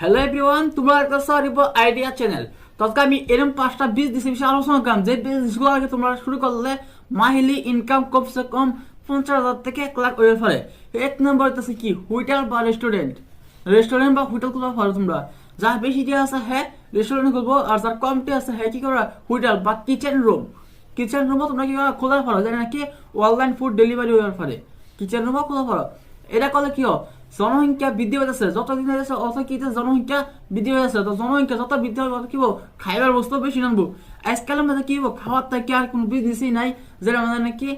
Hello everyone, তোমরা একটা repo idea channel. তো আজকে আমি এরকম 5টা বিজনেস বিষয়ে আলোচনা করলাম, যে বিজনেসগুলো আগে তোমরা শুরু করলে মাহিলি ইনকাম কমসে কম 50,000 থেকে 1 লাখ ওয়ের ফলে। এক নম্বর হচ্ছে কি, হোটেল বা রেস্টুরেন্ট। রেস্টুরেন্ট বা হোটেল খুলবা পারো তোমরা। যার বেশি দিয়ে আছে হ্যাঁ রেস্টুরেন্ট খুলবো, আর যার কমটি আছে হ্যাঁ কি করবা, হোটেল বা কিচেন রুম। কিচেন রুমও তোমরা কি খোলা পারো, যেন নাকি অনলাইন ফুড ডেলিভারি হওয়ার ফলে কিচেন রুমও খোলা পারো। এটা করলে কি হয়, জনসংখ্যা বৃদ্ধি হয়েছে, যতদিন হয়েছে অত কি জনসংখ্যা বৃদ্ধি হয়েছে, তো জনসংখ্যা যত বৃদ্ধি হবে কি খাইবার বস্তু বেশি নামবো। আজকালের মধ্যে কি খাওয়ার থেকে আর কোনো বিজনেসই নাই যেটা মানে নাকি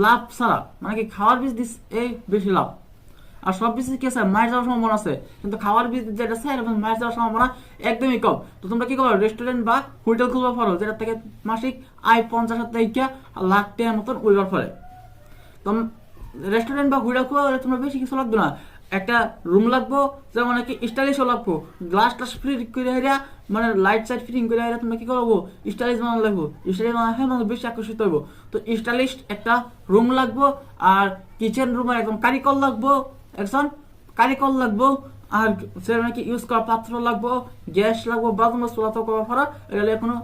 লাভ ছাড়া, মানে কি খাওয়ার বিজনেস এই বেশি লাভ। আর সব বিজনেস কি আছে, মায়ের যাওয়ার সম্ভাবনা আছে, কিন্তু খাওয়ার বিজনেস যেটা আছে এবং মায়ের যাওয়ার সম্ভাবনা একদমই কম। তো তোমরা কি করো, রেস্টুরেন্ট বা হোটেল খুলবা পারো, যেটা থেকে মাসিক আয় 50,000 থেকে লাখ টাকার মতন উইবার ফলে। তো রেস্টুরেন্ট বা হোটেল খোলা হলে তোমরা বেশি কিছু লাগবে না, একটা রুম লাগবো, যেমন নাকি স্টাইলিশও লাগবো, গ্লাস টাস ফ্রি করে হেরা, মানে লাইট সাইট ফিটিং করে হেরা তোমরা কি করবো, স্টাইলিশ বানানো লাগবো। স্টাইলিশ বানানো হ্যাঁ মানুষ বেশি আকর্ষিত হইব। তো স্টাইলিশ একটা রুম লাগবো, আর কিচেন রুমে একদম কারিকর লাগবো, একজন কারিকর লাগবো, আর সেটা নাকি ইউজ করা পাত্র লাগবো, গ্যাস লাগবো, বাথরুম চলাচল করা ফারা, এটা কোনো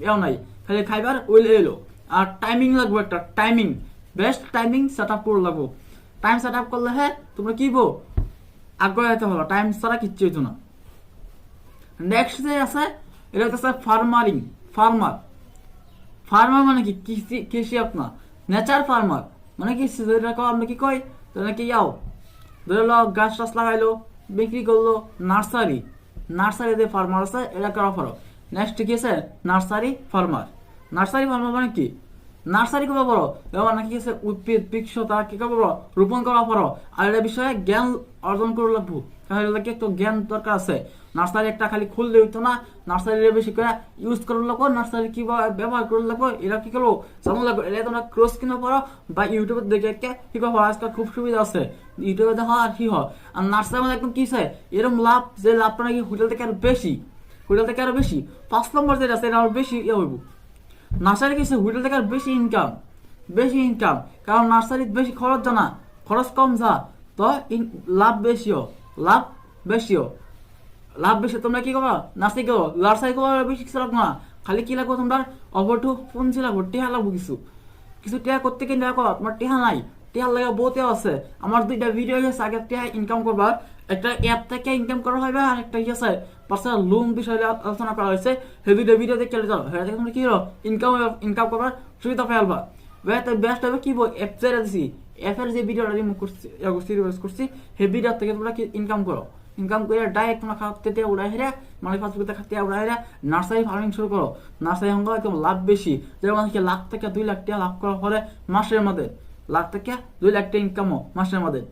এও নাই, খালি খাইবার ওইলে এলো। আর টাইমিং লাগবো, একটা timing, best timing set up করে লাগবো। টাইম সেট আপ করলে হ্যাঁ তোমরা কি বো আগ্রহ হতে হলো, টাইম ছাড়া কিচ্ছু হইতো না। নেক্সট যে আছে এটা হচ্ছে ফার্মারিং। ফার্মার ফার্মার মানে কি, কৃষি, কৃষি আপনার নেচার ফার্মার মানে কি, আমরা কি কই তো নাকি যাও ধরে লো গাছ টাছ লাগাইলো, বিক্রি করলো। নার্সারি, নার্সারিতে ফার্মার আছে, এটা করা পারো। নেক্সট কি আছে, নার্সারি ফার্মার। নার্সারি ফার্মার মানে কি, নার্সারি করবো বড়, এবার নাকি আছে উদ্ভিদ বৃক্ষ তা কি করবো বড়, রোপণ করা পারো। আর এটা বিষয়ে জ্ঞান অর্জন করে লাগবো, তাহলে একটু জ্ঞান দরকার আছে। নার্সারি একটা খালি খুললে হইতো না, নার্সারি বেশি করে ইউজ করে লাগবো, নার্সারি কিভাবে ব্যবহার করে লাগবো, এরা কি করবো জানো লাগবো। এটা তোমরা ক্রস কিনে পারো বা ইউটিউবে দেখে কি করবো, আজকাল খুব সুবিধা আছে, ইউটিউবে দেখা আর কি হয়। আর নার্সারি মানে একদম কি আছে, এরকম লাভ, যে লাভটা নাকি হোটেল থেকে আরো বেশি, হোটেল থেকে আরো বেশি। 5 নম্বর যেটা আছে এটা আরো বেশি ইয়ে হইব। নার্সারি কিছু হোটেল থেকে আর বেশি ইনকাম, বেশি ইনকাম, কারণ নার্সারিতে বেশি খরচ জানা, খরচ কম যা, তো লাভ বেশিও, লাভ বেশিও, লাভ বেশি। তোমরা কি করো, নার্সারি করো, নার্সারি করো বেশি কিছু লাগবো না, খালি কি লাগবো তোমার অবটু পুঞ্জি লাগবো, টেহা লাগবো, কিছু কিছু টেহা করতে কিনে রাখো। তোমার টেহা নাই, টেহা লাগা বহুত আছে। আমার 2টা ভিডিও গেছে আগে টেহা ইনকাম করবার, একটা অ্যাপ থেকে ইনকাম করা হবে, আর একটা গেছে পার্সোনাল লোন বিষয়ে আলোচনা করা হয়েছে। সেই 2টা ভিডিও দেখে যাও, সেটা থেকে তুমি কি করো, ইনকাম ইনকাম করবার সুবিধা ফেলবা। বেস্ট হবে কি অ্যাপ ছেড়ে দিছি, অ্যাপের যে ভিডিওটা রিমুভ করছি করছি সেই ভিডিও থেকে তোমরা কি ইনকাম করো। ইনকাম করে ডাইরেক্ট তোমরা খাতে উড়াই হেরা, মানে ফার্স্ট খাতে উড়াই হেরা নার্সারি ফার্মিং শুরু করো। নার্সারি হঙ্গ একদম লাভ বেশি, যেমন কি লাখ থেকে 2 লাখ টাকা লাভ করার পরে মাসের মধ্যে, লাখ থেকে 2 লাখ টাকা ইনকামও মাসের মধ্যে।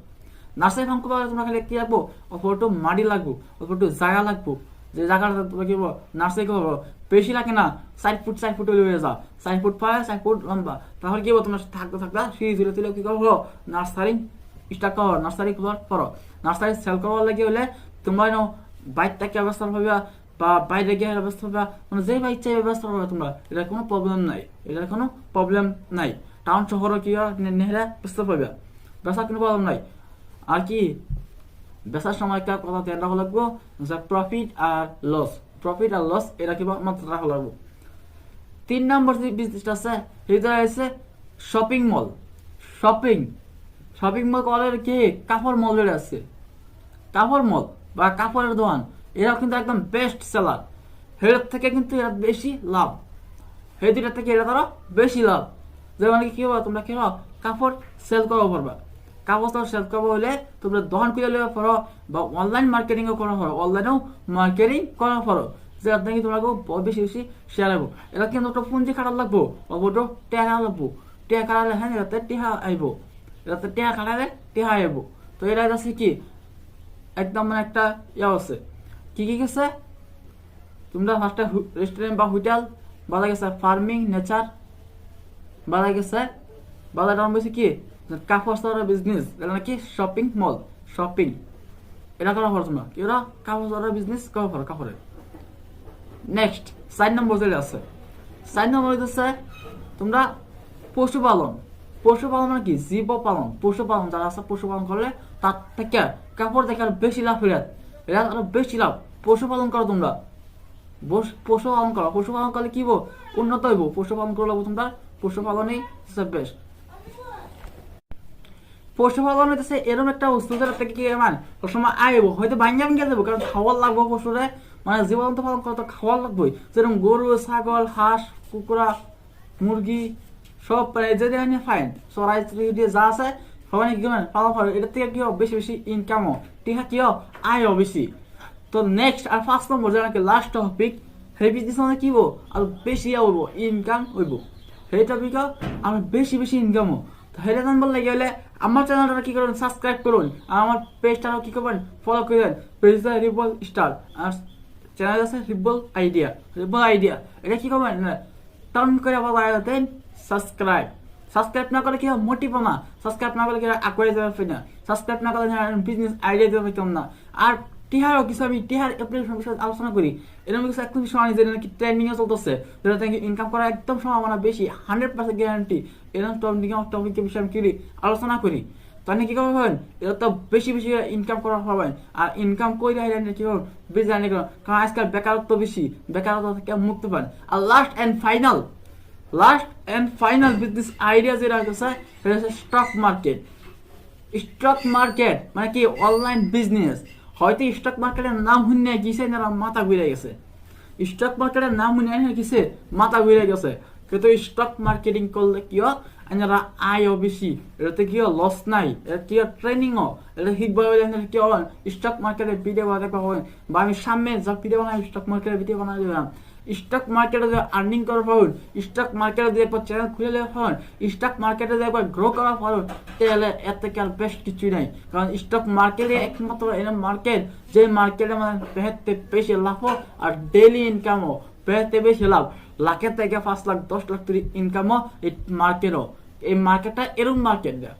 নার্সারি ফার্ম করতে তোমরা খালি কি লাগবো, অল্প একটু মাটি লাগবো, অল্প একটু জায়গা লাগবো, যে জায়গাটা তোমরা কি নার্সারি করবো বেশি লাগে না, 4 ফুট 4 ফুট হয়ে যাও, 4 ফুট পায় 4 ফুট লম্বা। তাহলে কি তোমরা থাকতে থাকতে সিঁড়ি তুলে তুলে কি করবো, নার্সারি স্টার্ট করো, নার্সারি করো। নার্সারি সেল করার লাগে হলে তোমরা বাইর থেকে ব্যবস্থা পাবা বা বাইরে গিয়ে ব্যবস্থা পাবা, মানে যে বা ইচ্ছা ব্যবস্থা পাবা তোমরা, এটার কোনো প্রবলেম নাই, এটার কোনো প্রবলেম নাই। টাউন শহরে কি নেহরা ব্যবস্থা পাবা, ব্যবসা কোনো প্রবলেম নাই। আর কি বেচার সময় একটা কথা ধ্যান রাখা লাগবো, যে প্রফিট আর লস, প্রফিট আর লস এটা কিবা মাত্রা রাখা লাগবো। 3 নম্বর যে বিজনেসটা আছে সেটা হচ্ছে shopping mall. Shopping shopping mall কলের কি কাপড় মল যেটা আছে, কাপড় মল বা কাপড়ের দোকান, এরা কিন্তু একদম বেস্ট সেলার। হেটার থেকে কিন্তু এরা বেশি লাভ, হে 2টার থেকে এটা ধরো বেশি লাভ। যেমন কি হবে, তোমরা কি কাপড় সেল করবো পারবা, কাপড় সেল করবো হলে তোমরা দোকান খুলে নেওয়া পারো বা অনলাইন মার্কেটিংও করা পারো, অনলাইনেও মার্কেটিং করা পারো, যে আপনাকে তোমরা বেশি বেশি শেয়ার লাগবো। এটা কিন্তু একটা পুঁজি খাটার লাগবো, অবটো টেকা লাগবো, টেকা খাটালে হ্যাঁ এটাতে টেহা আইব, এটাতে টেকা খাটালে টেহা আইব। তো এটা আছে কি একদম মানে একটা ইয়ে আছে, কি কি গেছে তোমরা ফার্স্টে রেস্টুরেন্ট বা হোটেল, বাজা গেছে ফার্মিং নেচার, বাজা গেছে বাজার ডাউন বেশি কি কাপড় সারা বিজনেস, এটা নাকি শপিং মল, শপিং এটা করা পারো তোমরা, কি ওরা কাপড় সারা বিজনেস করা পারো কাপড়ের। নেক্সট 4 নম্বর যেটা আছে, 4 নম্বর হচ্ছে তোমরা পশুপালন। পশুপালন মানে কি, জীব পালন, পশুপালন যারা আছে পশুপালন করলে তার থেকে কাপড় দেখার বেশি লাভ হয়ে, এটা আরো বেশি লাভ। পশুপালন করো তোমরা, পশুপালন করো, পশুপালন করলে কি হবো, উন্নত হইব। পশুপালন করলে তোমরা পশুপালনই বেস্ট। পশুপালন হইতেছে এরকম একটা বস্তু যেটা থেকে কি মান সবসময় আইব, হয়তো ভাঙ্গা ভাঙ্গা যাবো, কারণ খাওয়ার লাগবো পশুরে, মানে জীবজন্তু পালন করা তো খাওয়ার লাগবে, যেরকম গরু, ছাগল, হাঁস, কুকুরা, মুরগি সব যে দেখেন ফাইন চড়াই দিয়ে যা আছে সবাই কি পালন করে। এটার থেকে কি হোক বেশি বেশি ইনকামও, ঠিক আছে, কি হোক আয়ও বেশি। তো নেক্সট আর 5 নম্বর যেটা লাস্ট টপিক, সেই বিজনেস মানে কি হবো আর বেশি হইব ইনকাম হইব, সেই টপিক আমার বেশি বেশি ইনকামও। তো সেটা জানবার লাগে হলে আমার চ্যানেলটা কি করবেন, সাবস্ক্রাইব করুন, আর আমার পেজটাও কি করবেন, ফলো করবেন। পেজটা রিবল স্টার আর চ্যানেল আছে রিবল আইডিয়া, রিবল আইডিয়া। এটা কি করবেন, টার্ন করে আবার দেন সাবস্ক্রাইব। সাবস্ক্রাইব না করলে কি হয় মোটিভ না, সাবস্ক্রাইব না করলে কি আগুয়ে যাবে না, সাবস্ক্রাইব না করলে বিজনেস আইডিয়া দিতে পারতাম না। আর টিহারও কিছু আমি টিহার অ্যাপ্লিকেশন বিষয়ে আলোচনা করি, এরকম কিছু একদম বিষয় আনি যেটা নাকি ট্রেন্ডিংয়ে চলতেছে, যেটা থেকে ইনকাম করার একদম সম্ভাবনা বেশি, 100% গ্যারান্টি। এরকম টপিকের বিষয়ে আমি কি আলোচনা করি। তাহলে কি করবেন, এটা তো বেশি বেশি ইনকাম করা হবেন। আর ইনকাম করে কি করবেন, বেশি জানি করুন, কারণ আজকাল বেকারত্ব বেশি, বেকারত্ব থেকে মুক্তি পান। আর last and final business idea যেটা হচ্ছে সেটা হচ্ছে স্টক মার্কেট। স্টক মার্কেট মানে কি অনলাইন বিজনেস। হয়তো স্টক মার্কেটের নাম শুনে গেছে না মাথা ঘুরে গেছে, স্টক মার্কেটের নাম শুনে গেছে মাথা ঘুরে গেছে, কিন্তু স্টক মার্কেটিং করলে কি হয় আপনারা আয়ও বেশি, এটাতে কি হয় লস নাই, এটা কি হয় ট্রেনিংও, এটা ঠিকভাবে কি হবেন স্টক মার্কেটের ভিডিও বানাতে পারবেন, বা আমি সামনে যা ভিডিও বানাই স্টক মার্কেটের ভিডিও বানাই দিলাম। স্টক মার্কেটে যে আর্নিং করা পাবেন, স্টক মার্কেটে যে একবার চ্যানেল খুলে দেওয়া পাবেন, স্টক মার্কেটে যে একবার গ্রো করা পাবেন, তাহলে এর থেকে আর বেস্ট কিছুই নাই। কারণ স্টক মার্কেটে একমাত্র এরকম মার্কেট যে মার্কেটে মানে বেহেতে বেশি লাভও আর ডেইলি ইনকামও বেহেতে বেশি লাভ, লাখের থেকে 5 লাখ 10 লাখ ইনকামও এই মার্কেটও। এই মার্কেটটা এরকম মার্কেট দেয়।